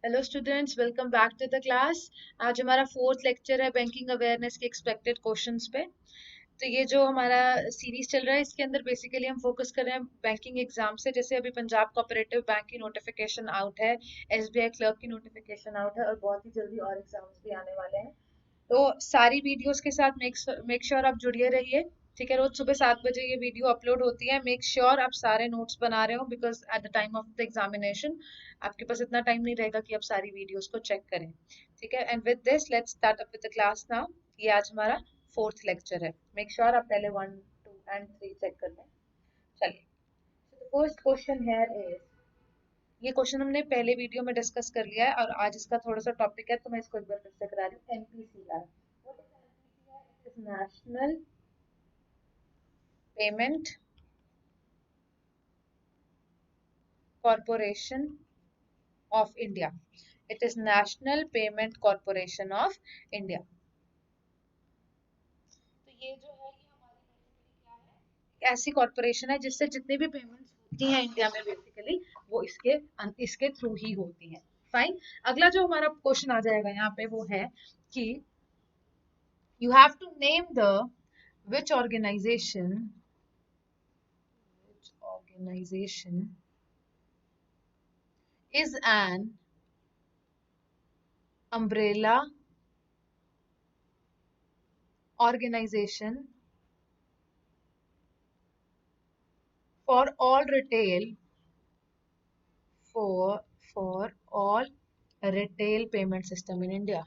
Hello students, welcome back to the class. आज हमारा fourth lecture है बैंकिंग अवेयरनेस के एक्सपेक्टेड क्वेश्चंस पे। तो ये जो हमारा सीरीज चल रहा है इसके अंदर बेसिकली हम फोकस कर रहे हैं बैंकिंग एग्जाम से। जैसे अभी पंजाब कोऑपरेटिव बैंक की नोटिफिकेशन आउट है, एसबीआई क्लर्क की नोटिफिकेशन आउट है और बहुत ही जल्दी और एग्जाम्स भी आने वाले हैं। तो सारी वीडियोस के साथ मेक श्योर आप जुड़िए रहिए। ठीक है, रोज सुबह 7 बजे ये वीडियो अपलोड होती है। मेक श्योर आप सारे नोट्स बना रहे हो because at the time of the examination आपके पास इतना टाइम नहीं रहेगा कि आप सारी वीडियोस को चेक करें। ठीक है, and with this let's start up with the class now. ये आज हमारा फोर्थ लेक्चर है। मेक श्योर आप पहले 1 2 एंड 3 चेक कर लें। चलिए, फर्स्ट क्वेश्चन हियर इज, ये क्वेश्चन हमने पहले वीडियो में डिस्कस कर लिया है और आज इसका थोड़ा सा टॉपिक है तो मैं इसको एक बार फिर से करा रही हूँ। NPCR, what is NPCR? It is national payment corporation of India. It is national payment corporation of India. तो ये जो है ये हमारी बेसिकली क्या है, ऐसी कॉर्पोरेशन है जिससे जितनी भी पेमेंट्स होती हैं इंडिया में बेसिकली वो इसके थ्रू ही होती हैं। फाइन। अगला जो हमारा क्वेश्चन आ जाएगा यहाँ पे वो है कि you have to name the which organization is an umbrella organization for all retail for for all retail payment system in India।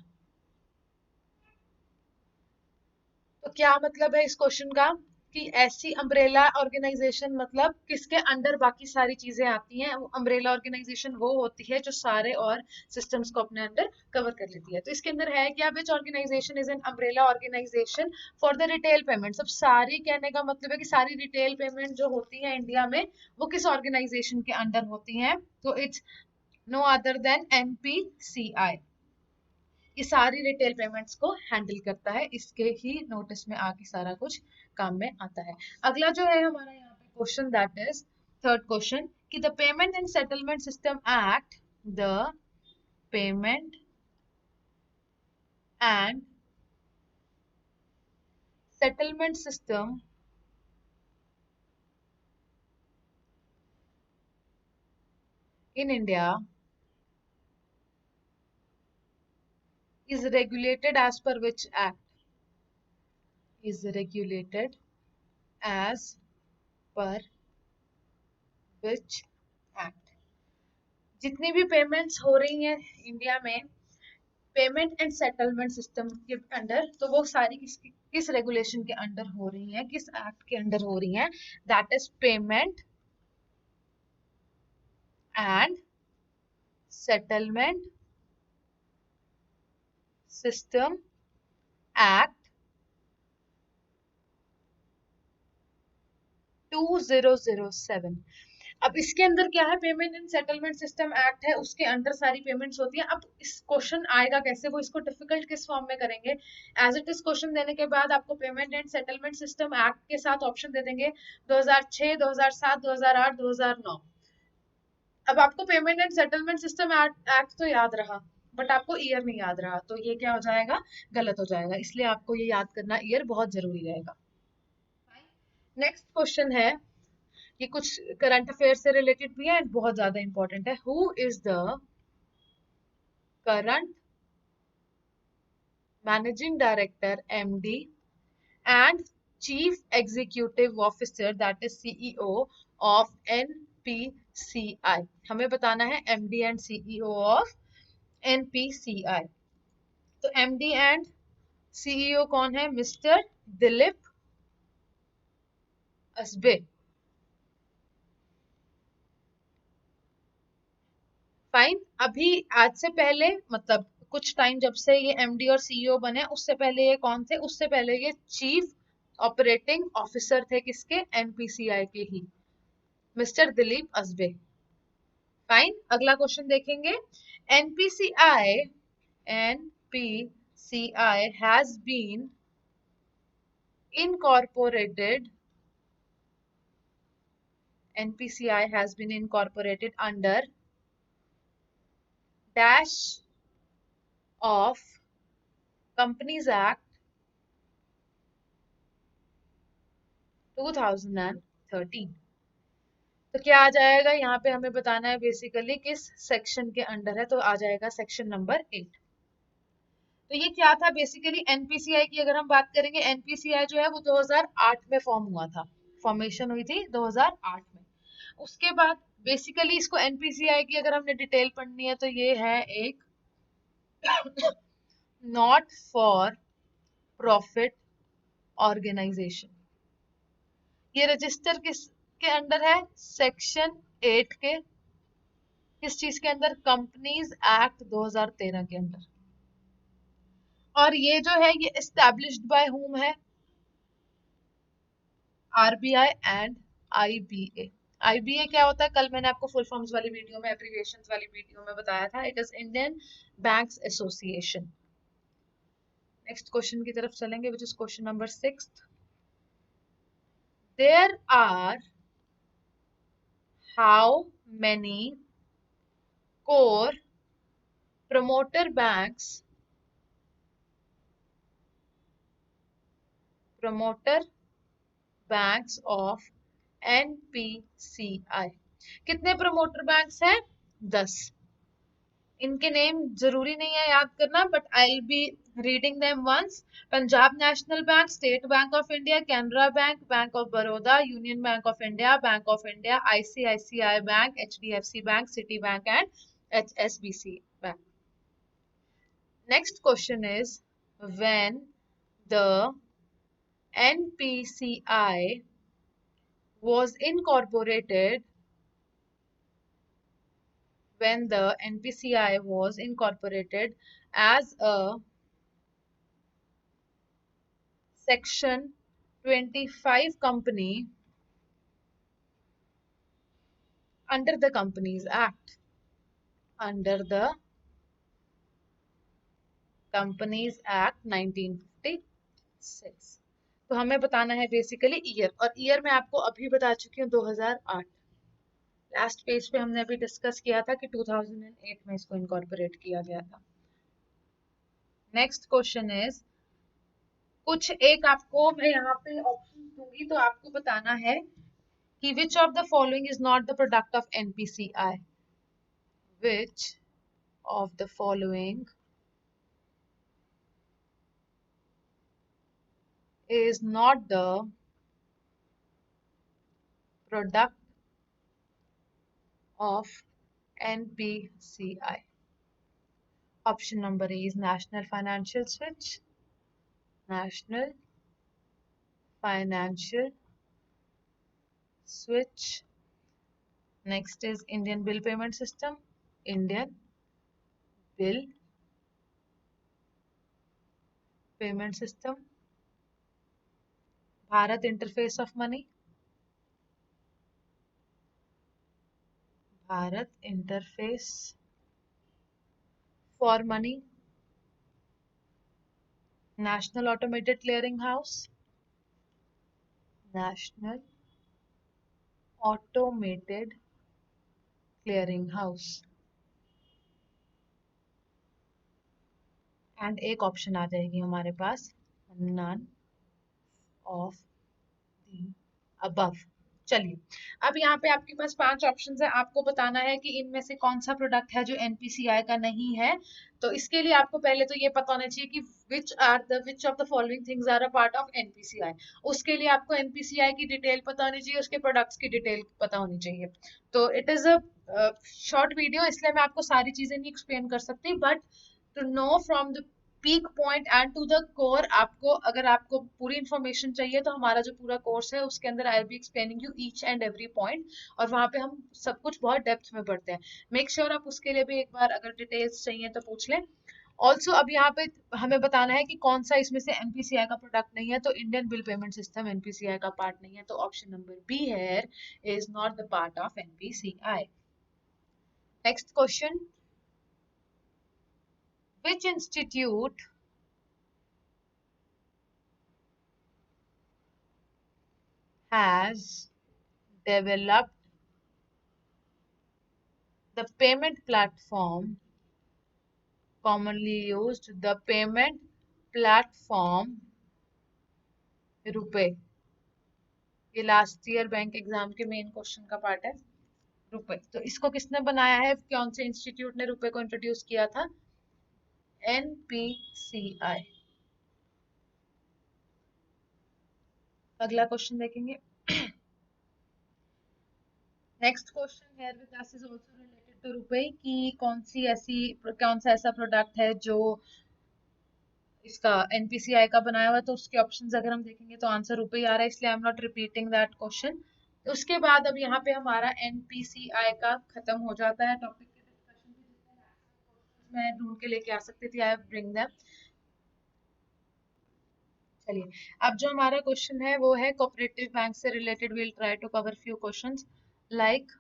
तो क्या मतलब है इस क्वेश्चन का कि ऐसी अम्ब्रेला ऑर्गेनाइजेशन मतलब किसके अंडर बाकी सारी चीजें आती हैं। अम्ब्रेला ऑर्गेनाइजेशन वो होती है जो सारे और सिस्टम्स को अपने अंडर कवर कर लेती है। तो इसके अंदर है क्या, which organisation is an umbrella organisation for the retail payments. अब सारी कहने का मतलब है कि सारी रिटेल पेमेंट जो होती है इंडिया में वो किस ऑर्गेनाइजेशन के अंडर होती हैं। तो it's no other than NPCI. ये सारी रिटेल पेमेंट्स को हैंडल करता है, इसके ही नोटिस में आके सारा कुछ काम में आता है। अगला जो है हमारा यहाँ पे question that is third question कि the payment and settlement system act, the payment and settlement system in India is regulated as per which act? Is regulated as per which act? जितनी भी पेमेंट्स हो रही हैं India में payment and settlement system के under, तो वो सारी किस रेगुलेशन के अंडर हो रही हैं, किस एक्ट के अंडर हो रही हैं? That is payment and settlement system act 2007। अब इसके अंदर क्या है, payment and settlement system act है, उसके अंडर सारी पेमेंट्स होती हैं। अब इस क्वेश्चन आएगा कैसे, वो इसको डिफिकल्ट किस फॉर्म में करेंगे। एज इट इज क्वेश्चन देने के बाद आपको payment and settlement system act के साथ ऑप्शन दे देंगे 2006, 2007, 2008, 2009। अब आपको payment and settlement system act तो याद रहा बट आपको ईयर नहीं याद रहा, तो ये क्या हो जाएगा, गलत हो जाएगा। इसलिए आपको ये याद करना ईयर बहुत जरूरी रहेगा। नेक्स्ट क्वेश्चन है, ये कुछ करंट अफेयर से रिलेटेड भी है एंड बहुत ज्यादा इंपॉर्टेंट है। Who is the current managing director MD and chief executive officer that is CEO of NPCI? हमें बताना है MD and CEO of NPCI. तो एमडी एंड सीईओ कौन है? मिस्टर दिलीप असबे। फाइन। अभी आज से पहले मतलब कुछ टाइम जब से ये एमडी और सीईओ बने उससे पहले ये कौन थे? उससे पहले ये चीफ ऑपरेटिंग ऑफिसर थे, किसके? एनपीसीआई के ही, मिस्टर दिलीप असबे। फाइन। अगला क्वेश्चन देखेंगे। NPCI NPCI has been incorporated NPCI has been incorporated under dash of companies act 2013। तो क्या आ जाएगा यहाँ पे, हमें बताना है बेसिकली किस सेक्शन के अंडर है, तो आ जाएगा सेक्शन नंबर 8। तो ये क्या था बेसिकली, एनपीसीआई की अगर हम बात करेंगे, एनपीसीआई जो है वो 2008 में फॉर्म हुआ था, फॉर्मेशन हुई थी 2008 में। उसके बाद बेसिकली इसको एनपीसीआई की अगर हमने डिटेल पढ़नी है तो ये है एक नॉट फॉर प्रॉफिट ऑर्गेनाइजेशन। ये रजिस्टर किस के अंडर है, सेक्शन 8 के, किस चीज के अंदर, कंपनीज एक्ट 2013 के अंदर। और ये जो है ये एस्टैब्लिश्ड बाय हुम है, आरबीआई एंड आईबीए। आईबीए क्या होता है, कल मैंने आपको फुल फॉर्म्स वाली वीडियो में, एब्रिविएशंस वाली वीडियो में बताया था, it is Indian banks association. Next question की तरफ चलेंगे, which is question number 6। There are how many core promoter banks of NPCI। कितने प्रमोटर बैंक्स हैं, 10। इनके नेम जरूरी नहीं है याद करना, but I will be reading them once. Punjab national bank, state bank of India, Canara bank, bank of Baroda, union bank of India, bank of India, ICICI bank, HDFC bank, city bank and HSBC bank. Next question is, when the NPCI was incorporated, when the NPCI was incorporated as a Section 25 company under the Companies Act, under the Companies Act 1956। तो हमें बताना है basically year, और year मैं आपको अभी बता चुकी हूँ 2008। लास्ट पेज पे हमने अभी डिस्कस किया था कि 2008 में इसको इनकॉर्पोरेट किया गया था। नेक्स्ट क्वेश्चन इज, कुछ एक आपको मैं यहाँ पे ऑप्शन दूंगी, तो आपको बताना है कि which of the following is not the product of NPCI, which of the following is not the product of NPCI। Option number A is National Financial Switch, National Financial Switch. Next is Indian Bill Payment System, Indian Bill Payment System, Bharat Interface of Money, Bharat Interface for Money, National Automated Clearing House, National Automated Clearing House। And एक option आ जाएगी हमारे पास, none of the above. चलिए, अब यहाँ पे आपके पास 5 options है, आपको बताना है कि इनमें से कौन सा प्रोडक्ट है जो एनपीसीआई का नहीं है। तो इसके लिए आपको पहले तो ये पता होना चाहिए कि which of the following things are a part of NPCI. उसके लिए आपको एनपीसीआई की डिटेल पता होनी चाहिए, उसके प्रोडक्ट्स की डिटेल पता होनी चाहिए। तो it is a short video, इसलिए मैं आपको सारी चीजें नहीं एक्सप्लेन कर सकती, but to know from the peak point and to the core, आपको अगर आपको पूरी इंफॉर्मेशन चाहिए तो हमारा जो पूरा कोर्स है उसके अंदर आई will be explaining you each and every point, और वहां पे हम सब कुछ बहुत डेप्थ में पढ़ते हैं। मेक श्योर आप उसके लिए भी एक बार अगर डिटेल्स चाहिए तो पूछ लें। ऑल्सो अब यहाँ पे हमें बताना है कि कौन सा इसमें से एनपीसीआई का प्रोडक्ट नहीं है, तो Indian bill payment system NPCI का पार्ट नहीं है, तो ऑप्शन नंबर बी है is not the part of NPCI. Next question, which institute has developed the payment platform commonly used the payment platform रुपए। ये लास्ट ईयर बैंक एग्जाम के main question का part है। रुपए, तो इसको किसने बनाया है, कौन से इंस्टीट्यूट ने रुपए को इंट्रोड्यूस किया था? एनपीसीआई। अगला क्वेश्चन देखेंगे। Next question here with us is also related to RuPay कि कौन सा ऐसा प्रोडक्ट है जो इसका एनपीसीआई का बनाया हुआ है। तो उसके ऑप्शंस अगर हम देखेंगे तो आंसर रुपए ही आ रहा है, इसलिए I am not repeating that question. उसके बाद अब यहाँ पे हमारा एनपीसीआई का खत्म हो जाता है टॉपिक के डिस्कशन की। मैं ढूंढ के लेके आ सकती थी, आई ब्रिंग देम। चलिए, अब जो हमारा क्वेश्चन है वो है कोऑपरेटिव बैंक से related. Will try to cover few questions like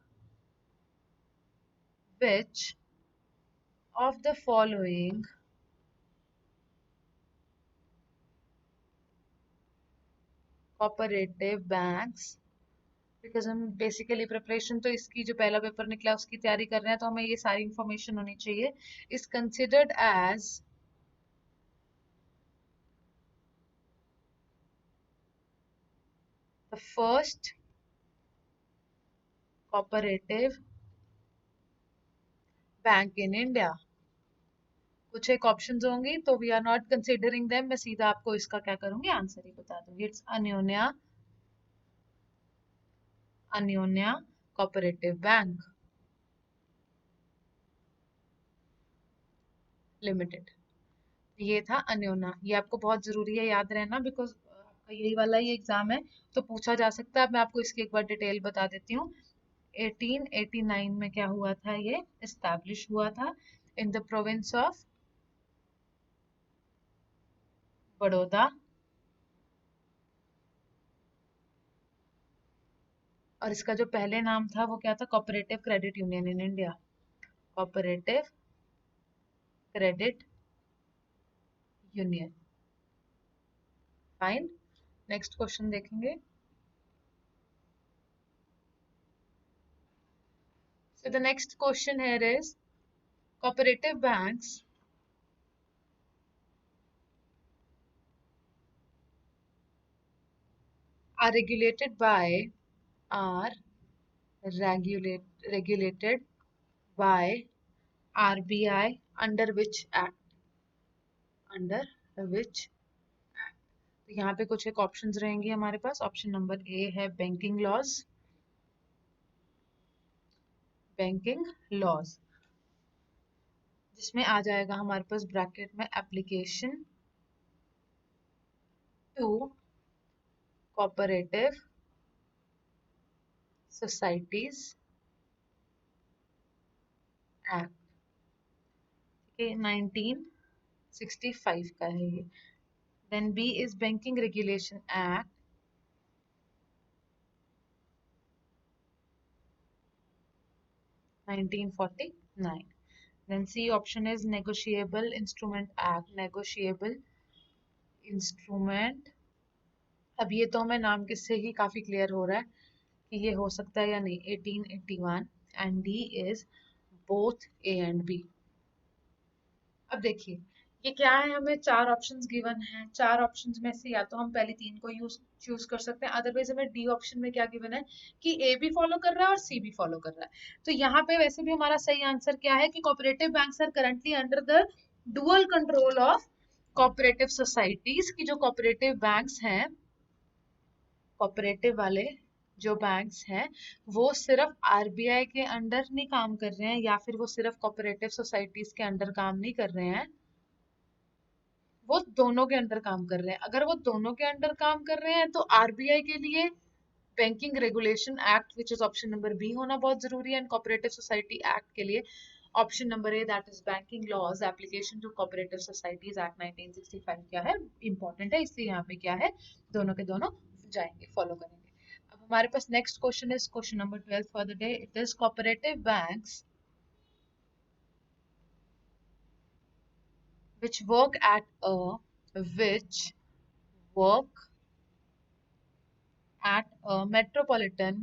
which of the following cooperative banks, because हम बेसिकली प्रिपरेशन तो इसकी जो पहला पेपर निकला उसकी तैयारी कर रहे हैं, तो हमें ये सारी इंफॉर्मेशन होनी चाहिए। Is considered as the first cooperative bank in India. कुछ एक ऑप्शंस होंगी तो we are not considering them, मैं सीधा आपको इसका क्या करूंगी, आंसर ही बता दूंगी। It's Anyonya cooperative bank limited. ये था अन्योन्या। ये आपको बहुत जरूरी है याद रहना, बिकॉज आपका यही वाला ही एग्जाम है तो पूछा जा सकता है। मैं आपको इसकी एक बार डिटेल बता देती हूँ। 1889 में क्या हुआ था, ये एस्टैब्लिश हुआ था in the province of Baroda. और इसका जो पहले नाम था वो क्या था, cooperative credit union in India. Cooperative credit union. Fine, next question देखेंगे। So the next question here is cooperative banks are regulated by are regulated by RBI under which act? Under which act? तो यहाँ पे कुछ एक options रहेंगे हमारे पास। Option number ए है banking laws. Banking laws जिसमें आ जाएगा हमारे पास ब्रैकेट में application to cooperative societies act के 1965 का है ये। Then B is banking regulation act 1949। Then C option is negotiable instrument act, negotiable instrument। अब ये तो हमें नाम किससे ही काफी क्लियर हो रहा है कि ये हो सकता है या नहीं, 1881। And D is both A and B. अब देखिए ये क्या है, हमें चार ऑप्शंस गिवन हैं। चार ऑप्शंस में से या तो हम पहले तीन को चूज कर सकते हैं, अदरवाइज हमें डी ऑप्शन में क्या गिवन है कि ए भी फॉलो कर रहा है और सी भी फॉलो कर रहा है। तो यहाँ पे वैसे भी हमारा सही आंसर क्या है कि cooperative banks are currently under the dual control of cooperative societies. की जो कोऑपरेटिव बैंक्स हैं, कोऑपरेटिव वाले जो बैंक्स हैं, वो सिर्फ आरबीआई के अंडर नहीं काम कर रहे हैं या फिर वो सिर्फ कोऑपरेटिव सोसाइटीज के अंडर काम नहीं कर रहे हैं, वो दोनों के अंडर काम कर रहे हैं। अगर वो दोनों के अंडर काम कर रहे हैं तो आरबीआई के लिए banking regulation act which is option number B होना बहुत जरूरी है। एंड कोऑपरेटिव सोसाइटी एक्ट के लिए option number A that is banking laws application to cooperative societies act 1965 क्या है, इंपॉर्टेंट है, इसलिए यहाँ पे क्या है, दोनों के दोनों जाएंगे, फॉलो करेंगे। अब हमारे पास next question is question number 12 for the day. It is cooperative banks which work at a which work at a metropolitan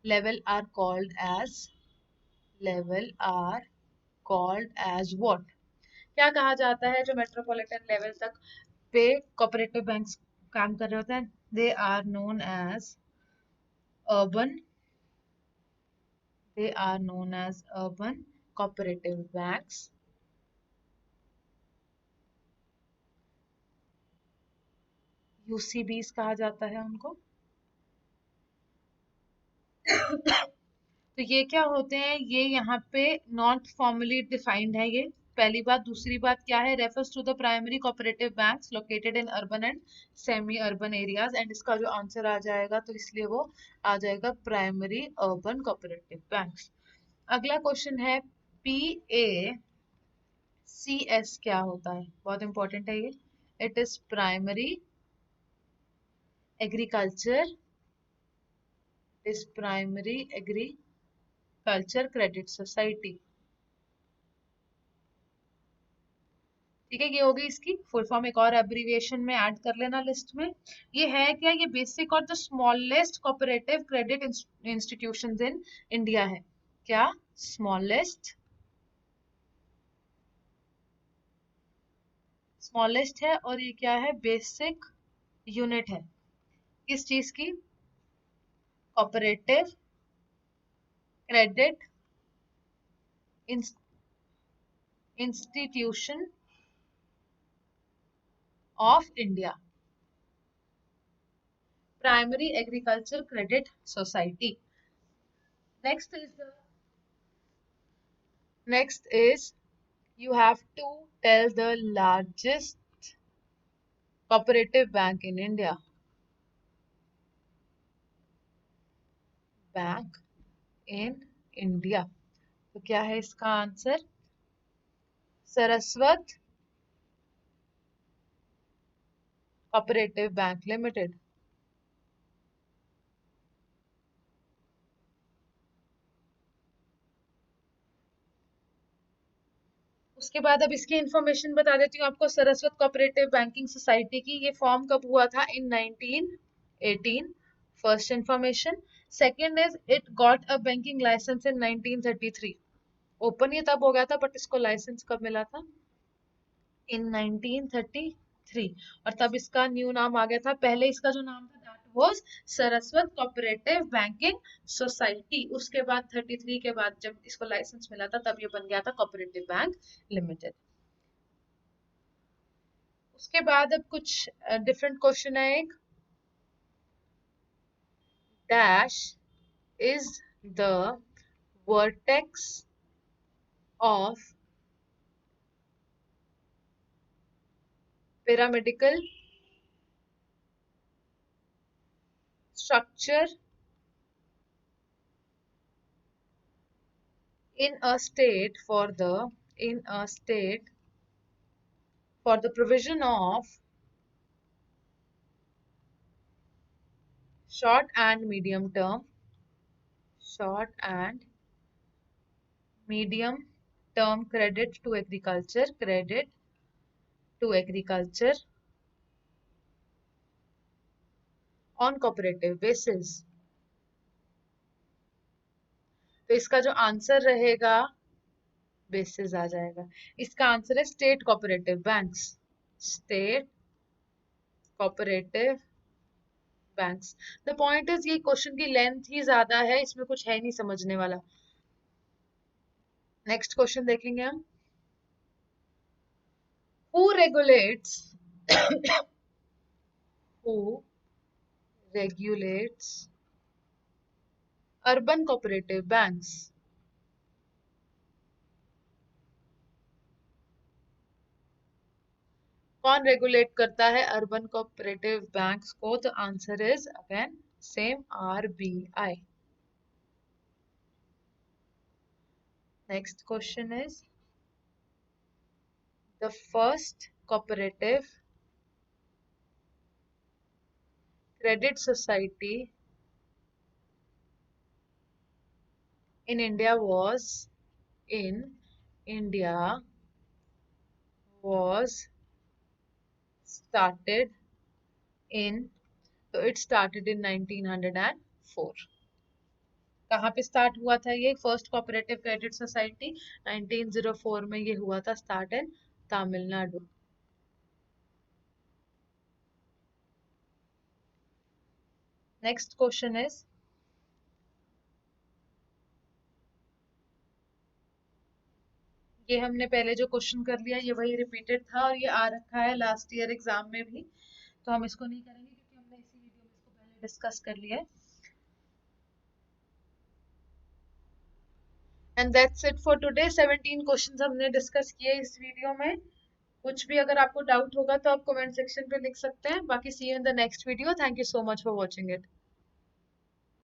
level are called as level are called as what? क्या कहा जाता है जो metropolitan level तक पे cooperative banks काम कर रहे होते हैं? They are known as urban, they are known as urban cooperative banks, UCBs कहा जाता है उनको। तो ये क्या होते हैं? ये यहाँ पे नॉट फॉर्मली डिफाइंड है ये, पहली बात। दूसरी बात क्या है? Refers to the primary cooperative banks located in urban and semi urban areas. And इसका जो आंसर आ जाएगा तो इसलिए वो आ जाएगा प्राइमरी अर्बन कोऑपरेटिव बैंक्स। अगला क्वेश्चन है पी ए सी एस क्या होता है? बहुत इंपॉर्टेंट है ये। It is primary agriculture, is primary agriculture credit society. ठीक है, ये होगी इसकी फुल फॉर्म। एक और एब्रीविएशन में ऐड कर लेना लिस्ट में। ये है क्या? ये बेसिक और the smallest cooperative credit institutions in India है। क्या? स्मॉलेस्ट, स्मॉलेस्ट है और ये क्या है? बेसिक यूनिट है किस चीज की? Cooperative credit institution of India, primary agriculture credit society. Next is you have to tell the largest cooperative bank in India. Bank in India. तो क्या है इसका answer? Saraswat cooperative bank limited. उसके बाद अब इसकी इंफॉर्मेशन बता देती हूँ आपको। सरस्वत कोऑपरेटिव बैंकिंग सोसाइटी की ये फॉर्म कब हुआ था? In 1918। First information. Second is it got a banking license in 1933। Open ये तब हो गया था बट इसको लाइसेंस कब मिला था? इन 1933। और तब इसका न्यू नाम आ गया था। पहले इसका जो नाम था that was Saraswat cooperative banking society. उसके बाद 33 के बाद जब इसको लाइसेंस मिला था तब ये बन गया था कोऑपरेटिव बैंक लिमिटेड। उसके बाद अब कुछ डिफरेंट क्वेश्चन है। एक dash is the vertex of pyramidal structure in a state for the provision of short and medium term credit to agriculture on cooperative basis। तो इसका जो आंसर रहेगा बेसिस आ जाएगा। इसका आंसर है state cooperative banks, state cooperative banks. The point is ये question की length ही ज्यादा है, इसमें कुछ है नहीं समझने वाला। नेक्स्ट क्वेश्चन देखेंगे हम। Who regulates who regulates urban cooperative banks? कौन रेगुलेट करता है अर्बन कोऑपरेटिव बैंक्स को? तो answer is again same, RBI. Next question is the first cooperative credit society in India was started in, so it started in 1904। कहाँ पे start हुआ था ये? फर्स्ट कोऑपरेटिव क्रेडिट सोसाइटी 1904 में ये हुआ था start in Tamil Nadu. Next question is, ये हमने पहले जो क्वेश्चन कर लिया ये वही रिपीटेड था और ये आ रखा है लास्ट ईयर एग्जाम में भी, तो हम इसको नहीं करेंगे क्योंकि हमने इसी वीडियो में इसको पहले डिस्कस कर लिया है। And that's it for today. 17 questions हमने डिस्कस किए इस वीडियो में। कुछ भी अगर आपको डाउट होगा तो आप कमेंट सेक्शन पे लिख सकते हैं। बाकी see you in the next video. Thank you so much for watching it.